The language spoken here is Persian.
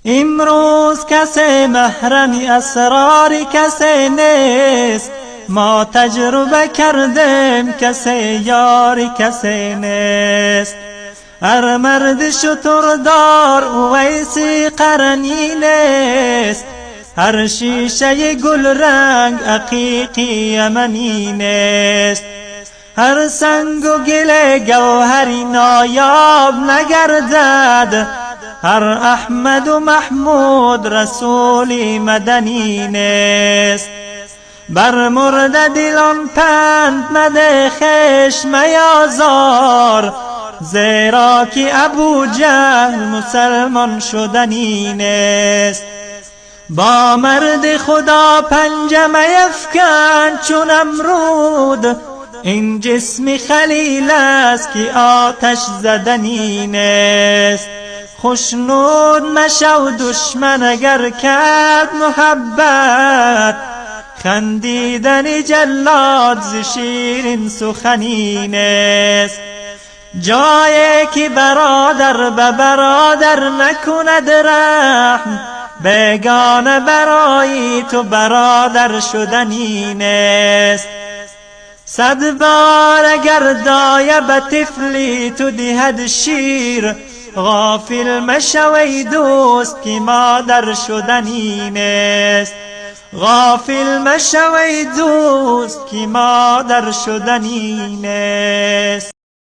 امروز کسی محرم اسرار کسی نیست، ما تجربه کردیم کسی یار کسی نیست. هر مرد شتردار اویسی قرنی نیست، هر شیشه گل رنگ عقیقی یمنی نیست. هر سنگ و گل گوهری نایاب نگردد، هر احمد و محمود رسولی مدنی نیست. بر مرده دلان پند مده خشم میازار، زیرا که ابو جهل مسلمان شدنی نیست. با مرد خدا پنجه میفکن چون امرود، این جسم خلیل است که آتش زدنی نیست. خوشنود مشو دشمن اگر کرد محبت، خندیدن جلاد ز شیرین سخنی نیست. جایی که برادر به برادر نکند رحم، بیگانه برای تو برادر شدنی نیست. 100 بار اگر دایه به طفلی تو دهد شیر، غافل مشوی دوست که مادر شدنی نیست. غافل مشوی دوست که مادر شدنی نیست.